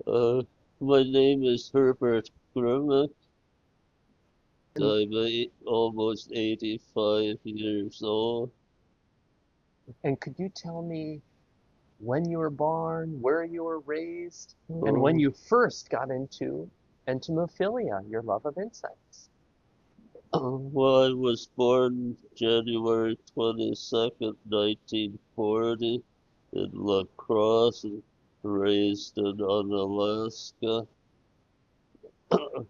Uh, my name is Herbert Grimek. And, Almost 85 years old. and could you tell me when you were born, where you were raised, and when Oh, you first got into entomophilia, your love of insects? well, I was born January 22nd, 1940 in La Crosse, and raised in Unalaska.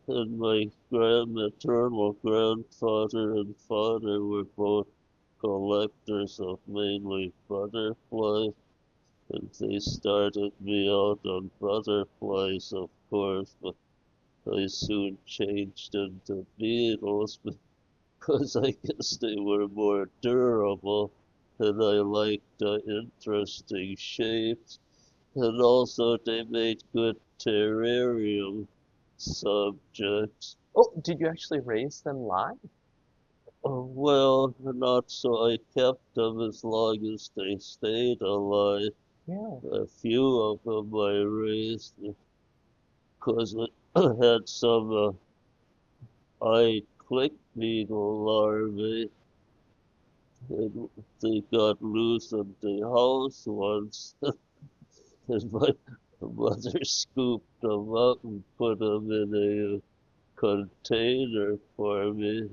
And my maternal grandfather and father were both collectors of mainly butterflies. And they started me out on butterflies, of course, but I soon changed into beetles because I guess they were more durable and I liked the interesting shapes. And also they made good terrarium subjects. Oh, did you actually raise them live? Oh, well, not so I kept them as long as they stayed alive. Yeah. A few of them I raised because it had some eye click beetle larvae, and they got loose in the house once, and my mother scooped them up and put them in a container for me,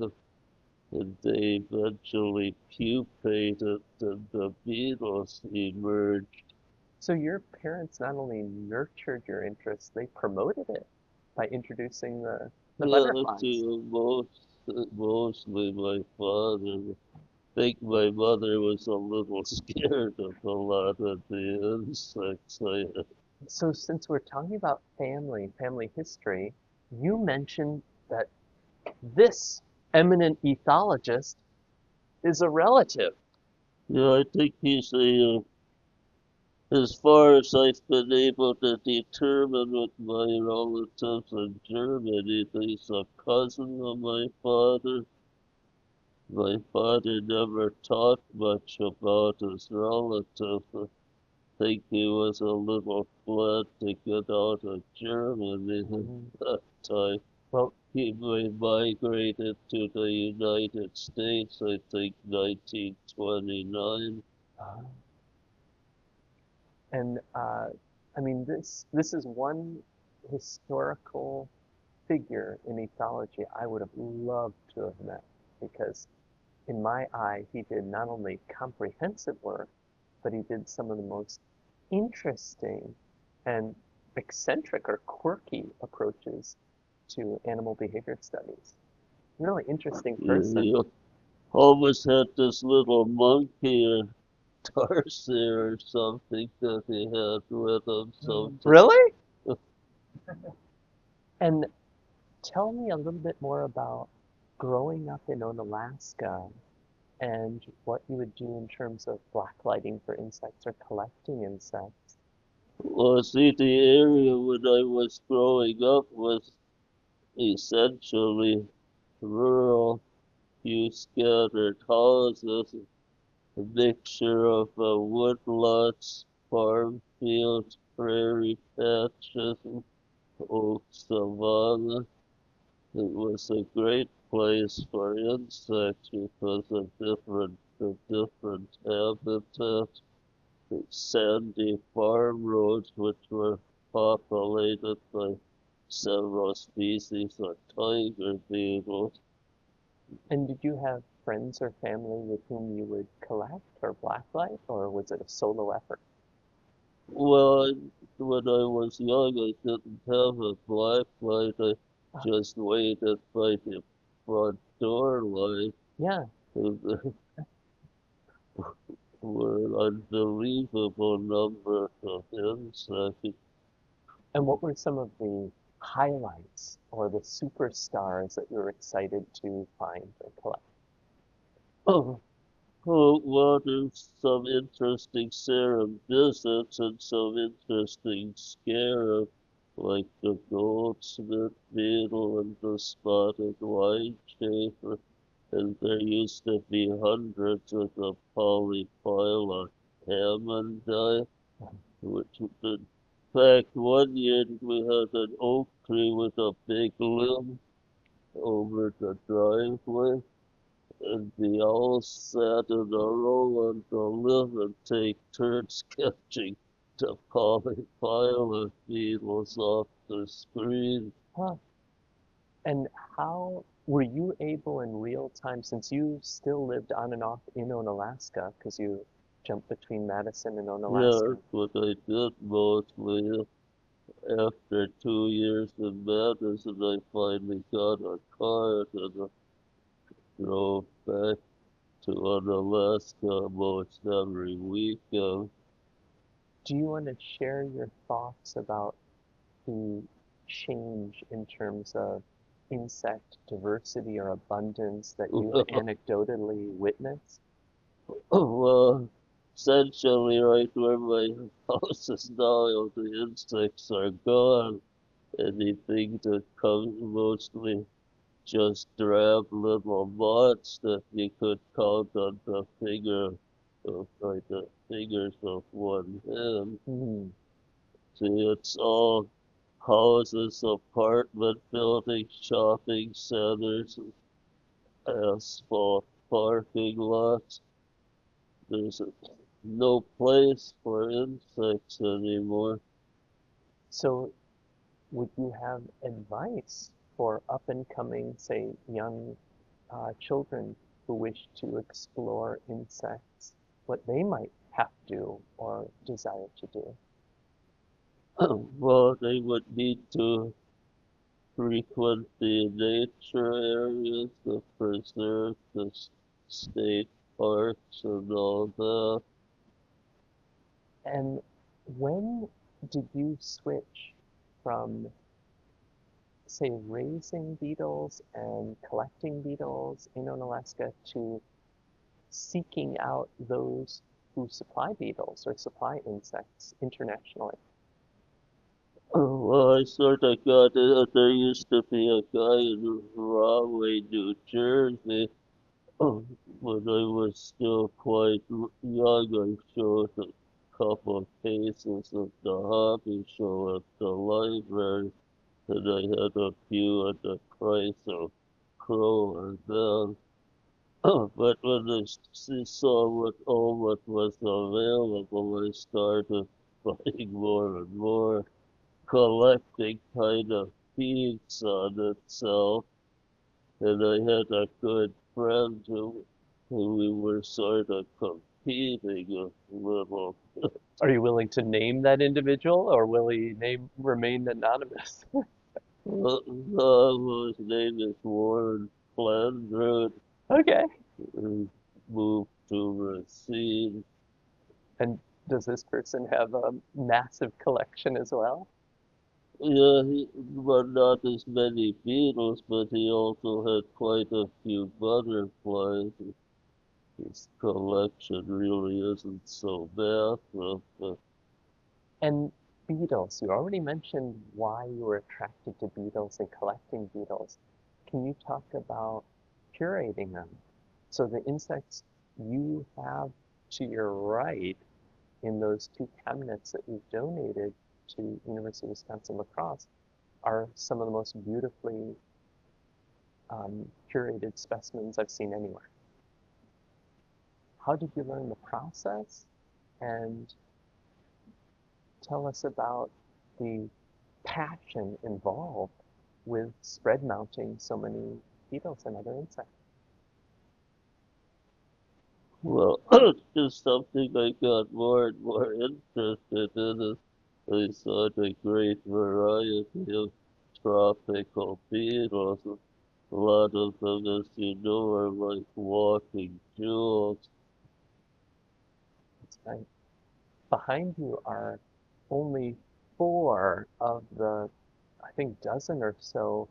and they eventually pupated and the beetles emerged. So your parents not only nurtured your interest, they promoted it by introducing the Yeah, butterflies. to mostly my father. Think my mother was a little scared of a lot of the insects I had. So since we're talking about family history, you mentioned that this eminent ethologist is a relative. Yeah, I think he's as far as I've been able to determine with my relatives in Germany, he's a cousin of my father. My father never talked much about his relatives. I think he was a little glad to get out of Germany at Mm. that time. Well, He migrated to the United States, I think 1929. uh, and I mean this is one historical figure in ethology I would have loved to have met because in my eye he did not only comprehensive work, but he did some of the most interesting and eccentric or quirky approaches to animal behavior studies. Really interesting person. He always had this little monkey or tarsier or something that he had with him sometimes. Really? And tell me a little bit more about growing up in Unalaska and what you would do in terms of blacklighting for insects or collecting insects. Well, see, the area when I was growing up was essentially rural, few scattered houses, a mixture of woodlots, farm fields, prairie patches, and oak savanna. It was a great place for insects because of the different habitats, the sandy farm roads which were populated by several species of tiger beetles. And did you have friends or family with whom you would collect or blacklight, or was it a solo effort? Well, when I was young, I didn't have a black light. I Ah, just waited by the front door light. yeah. And there were an unbelievable number of insects. And what were some of the highlights or the superstars that you were excited to find or collect? Oh, well, there's some interesting serendipitous and some interesting scarab, like the goldsmith beetle and the spotted winechafer. And there used to be hundreds of the polyphylla Hammondii, which fact, one year we had an oak tree with a big limb over the driveway, and the owls sat in a row on the limb and take turns catching the polypilot beetles off the screen. Huh. And how were you able in real time, since you still lived on and off in Onalaska, because you jumped between Madison and Yeah, Onalaska? that's what I did mostly. After 2 years in Madison, I finally got a car and I drove back to Alaska most every weekend. Do you want to share your thoughts about the change in terms of insect diversity or abundance that you've anecdotally witnessed? Well, essentially, right where my house is now, the insects are gone. Anything that comes mostly just drab little moths that you could count on the fingers of one hand. Hmm. See, it's all houses, apartment buildings, shopping centers, asphalt parking lots. There's no place for insects anymore. So would you have advice for up and coming, say, young children who wish to explore insects, what they might have to or desire to do? Well, they would need to frequent the nature areas, the preserve, state parks, and all that. And when did you switch from, say, raising beetles and collecting beetles in Alaska to seeking out those who supply beetles or supply insects internationally? Well, I sort of got it. There used to be a guy in Rahway, New Jersey. When I was still quite young, I showed a couple of cases of the hobby show at the library, and I had a few at the price of crow and then. But when I saw what was available, I started buying more and more, collecting kind of feeds on itself. And I had a good friend who we were sort of competing a little. Are you willing to name that individual or will he remain anonymous? His name is Warren Flandred. Okay. He moved to Racine. And does this person have a massive collection as well? Yeah, but not as many beetles, but he also had quite a few butterflies. His collection really isn't so massive, but And beetles, you already mentioned why you were attracted to beetles and collecting beetles. Can you talk about curating them? So the insects you have to your right in those two cabinets that you've donated to University of Wisconsin-La Crosse are some of the most beautifully curated specimens I've seen anywhere. How did you learn the process? And tell us about the passion involved with spread mounting so many beetles and other insects. well, just something I got more and more interested in is I saw the great variety of tropical beetles. A lot of them, as you know, are like walking jewels. Right. Behind you are only four of the, I think, dozen or so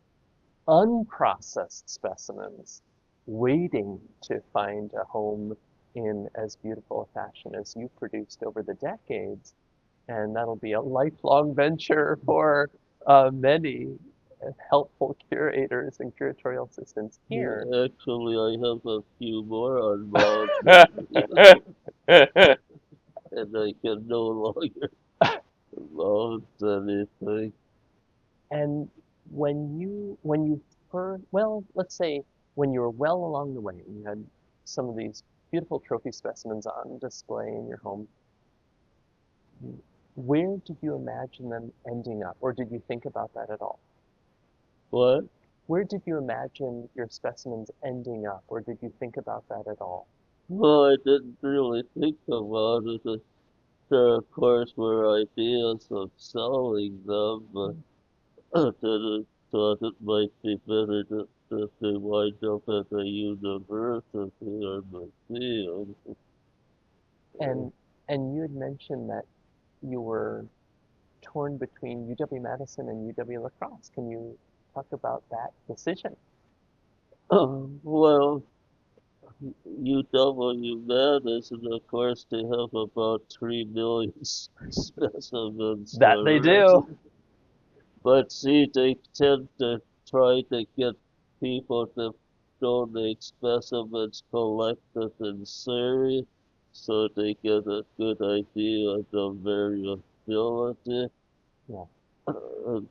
unprocessed specimens waiting to find a home in as beautiful a fashion as you produced over the decades. And that'll be a lifelong venture for many helpful curators and curatorial assistants here. Actually, I have a few more unbound, and I can no longer. about anything. And when you first, well, let's say when you were well along the way and you had some of these beautiful trophy specimens on display in your home, where did you imagine them ending up, or did you think about that at all? What? Where did you imagine your specimens ending up, or did you think about that at all? Well, I didn't really think about it. There, of course, were ideas of selling them, but I didn't thought it might be better that they wind up at a university or museum. And and you had mentioned that you were torn between UW-Madison and UW-La Crosse. Can you talk about that decision? Well, UW Madison, of course, they have about 3 million specimens That they already. do. But see, they tend to try to get people to donate specimens collected in Surrey so they get a good idea of the variability. Yeah.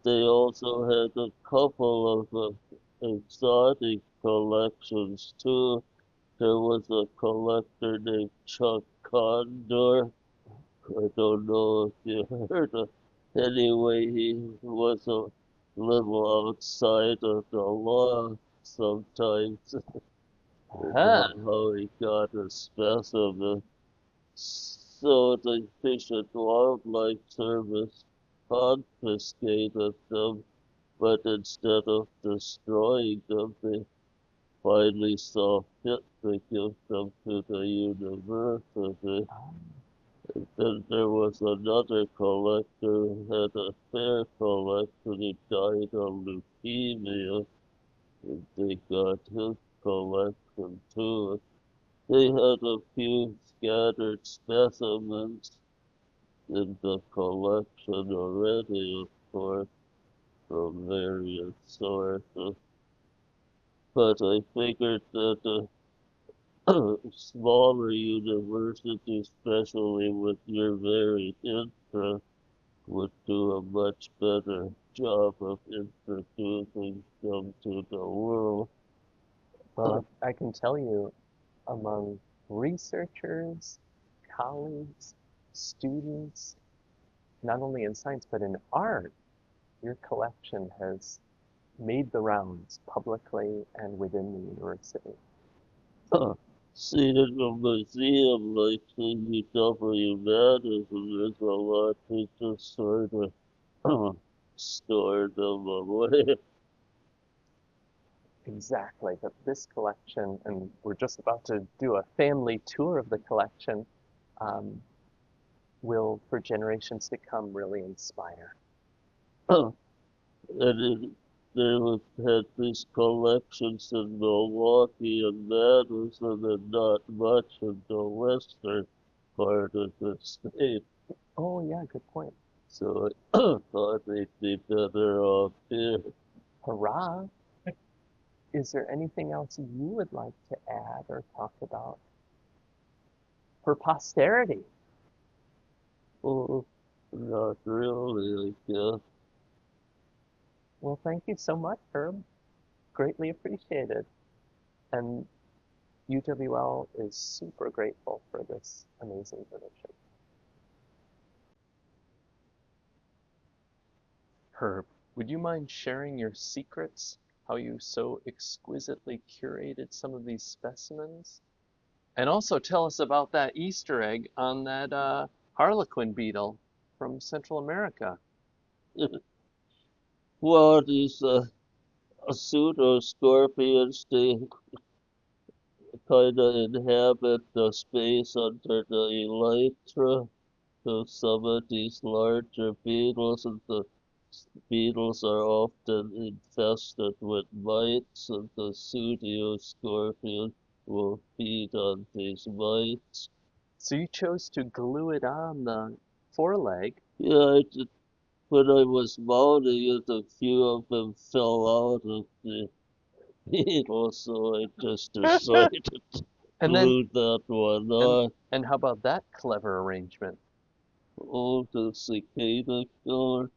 They also had a couple of exotic collections too. There was a collector named Chuck Condor. I don't know if you heard of. Anyway, he was a little outside of the law sometimes Huh. about how he got a specimen. So the Fish and Wildlife Service confiscated them, but instead of destroying them, they finally saw fit to give them to the university. Then there was another collector who had a fair collection who died of leukemia, and they got his collection too. They had a few scattered specimens in the collection already, of course, from various sources. But I figured that smaller universities, especially with your varied interest, would do a much better job of introducing them to the world. Well, I can tell you among researchers, colleagues, students, not only in science but in art, your collection has made the rounds publicly and within the university. See, in a museum like the UW Madison, there's a lot to just sort of store them away. Exactly, but this collection, and we're just about to do a family tour of the collection, um, will, for generations to come, really inspire. And there was had these collections in Milwaukee and Madison and not much in the western part of the state. Oh, yeah, good point. So I thought they'd be better off here. Hurrah! Is there anything else you would like to add or talk about for posterity? Oh, not really, I guess. Well, thank you so much, Herb. Greatly appreciated. And UWL is super grateful for this amazing donation. Herb, would you mind sharing your secrets? How you so exquisitely curated some of these specimens? And also tell us about that Easter egg on that harlequin beetle from Central America. Well, these pseudo-scorpions, they kind of inhabit the space under the elytra of some of these larger beetles, and the beetles are often infested with mites, and the pseudoscorpion will feed on these mites. So you chose to glue it on the foreleg. Yeah, when I was mounting it, a few of them fell out of the beetle, so I just decided to And then glue that one and on. and how about that clever arrangement? Oh, the cicada killer.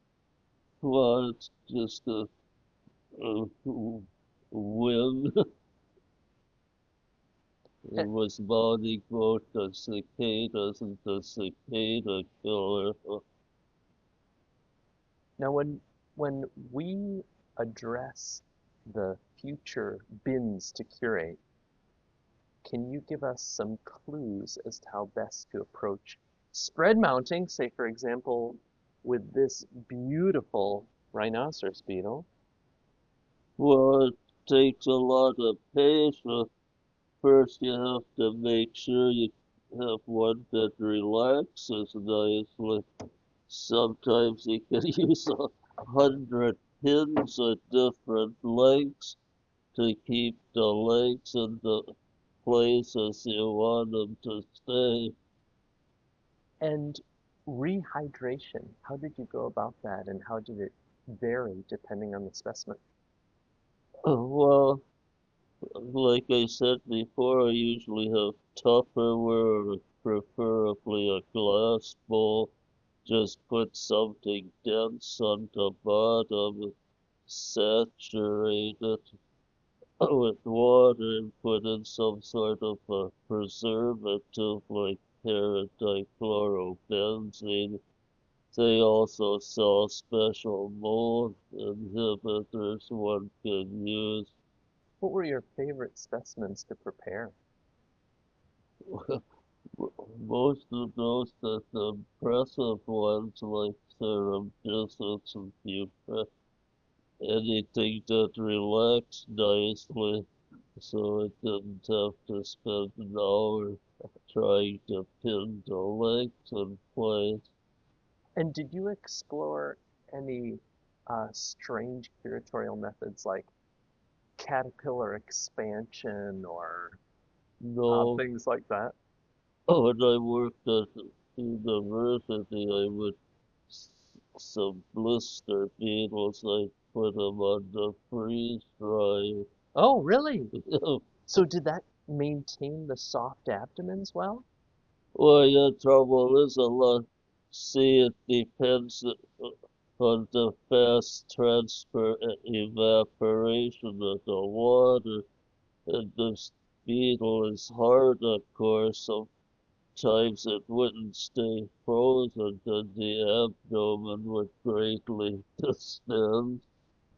Well, it's just a whim. It Eh, was mourning both the cicadas and the cicada killer. Now, when we address the future bins to curate, can you give us some clues as to how best to approach spread mounting, say for example, with this beautiful rhinoceros beetle? Well, it takes a lot of patience. First, you have to make sure you have one that relaxes nicely. Sometimes you can use 100 pins at different lengths to keep the legs in the places you want them to stay. And rehydration, how did you go about that and how did it vary depending on the specimen? Well, like I said before, I usually have Tupperware, preferably a glass bowl. Just put something dense on the bottom, saturate it with water, and put in some sort of a preservative like paradichlorobenzene. They also sell special mold inhibitors one can use. What were your favorite specimens to prepare? Most of those that the impressive ones like Cerambycis and Bufret, anything that relaxed nicely, so I didn't have to spend an hour trying to pin the legs in place. And did you explore any strange curatorial methods like caterpillar expansion or No, things like that? when I worked at the university, I would some blister beetles. I put them on the freeze dryer. Oh, really? So did that maintain the soft abdomens well? Well, yeah, trouble is a lot. See, it depends on the fast transfer and evaporation of the water. And this beetle is hard, of course, sometimes it wouldn't stay frozen, then the abdomen would greatly distend.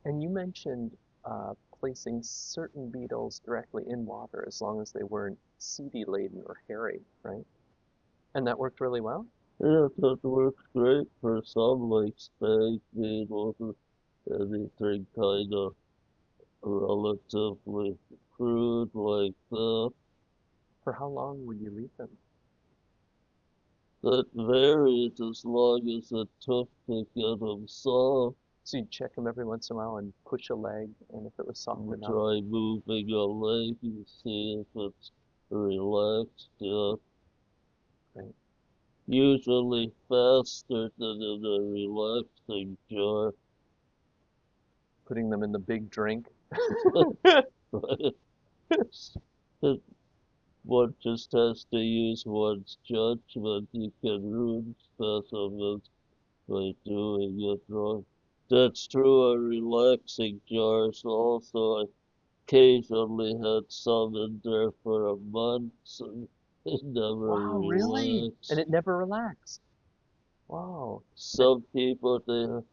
And you mentioned placing certain beetles directly in water as long as they weren't seedy laden or hairy, right? And that worked really well? Yeah, that works great for some like stag beetles or anything kind of relatively crude like that. For how long would you leave them? That varied as long as it took to get them soft. So you'd check them every once in a while and push a leg, and if it was soft You enough, try moving a leg and see if it's relaxed yet. right? Usually faster than in a relaxing jar. Putting them in the big drink. One just has to use one's judgment. You can ruin specimens by doing it wrong. That's true of relaxing jars also. I occasionally had some in there for a month and it never Wow, really? And relaxed. it never relaxed. Wow. And Some people,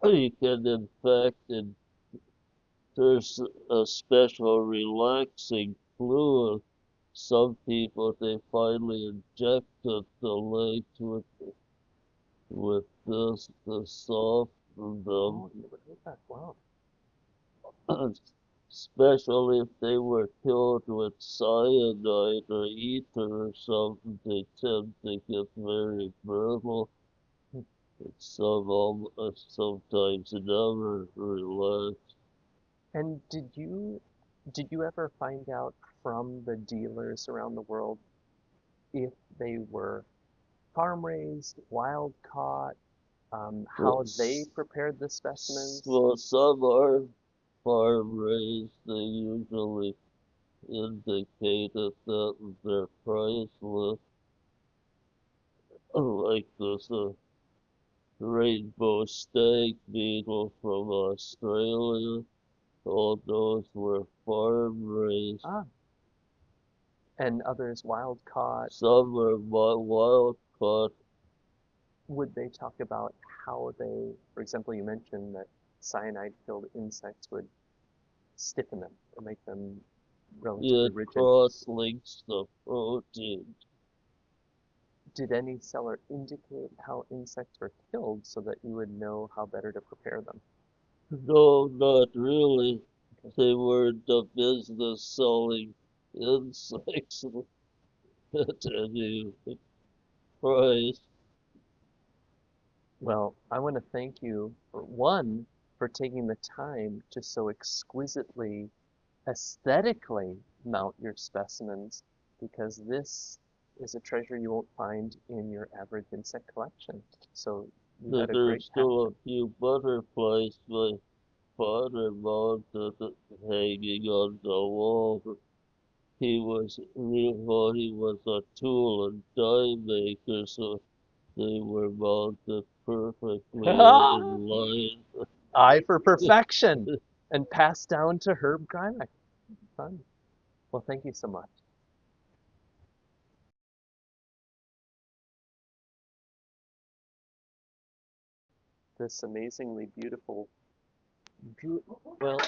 you can in fact, there's a special relaxing fluid. Some people, they finally injected the legs with this to soften them. oh, you never heard that. Wow. Especially if they were killed with cyanide or ether or something, they tend to get very brittle. Hmm. Sometimes never relax. And did you ever find out from the dealers around the world if they were farm raised, wild caught, Well, how they prepared the specimens? well, some are farm raised. They usually indicated that in their price list. Like this rainbow stag beetle from Australia. All those were farm raised. Ah, and others wild caught. Some were wild caught. Would they talk about how they, for example, you mentioned that cyanide-filled insects would stiffen them or make them relatively It rigid. cross-links the protein. Did any seller indicate how insects were killed so that you would know how better to prepare them? No, not really. Okay. They were in the business selling insects at any price. Well, I want to thank you, for one, for taking the time to so exquisitely, aesthetically mount your specimens, because this is a treasure you won't find in your average insect collection. So you had a There's great still a passion. few butterflies my father mounted hanging on the wall. He thought he was a tool and die maker, so they were mounted perfectly in line. Eye for perfection and passed down to Herb Grimek. Fun. Well, thank you so much. This amazingly beautiful, well,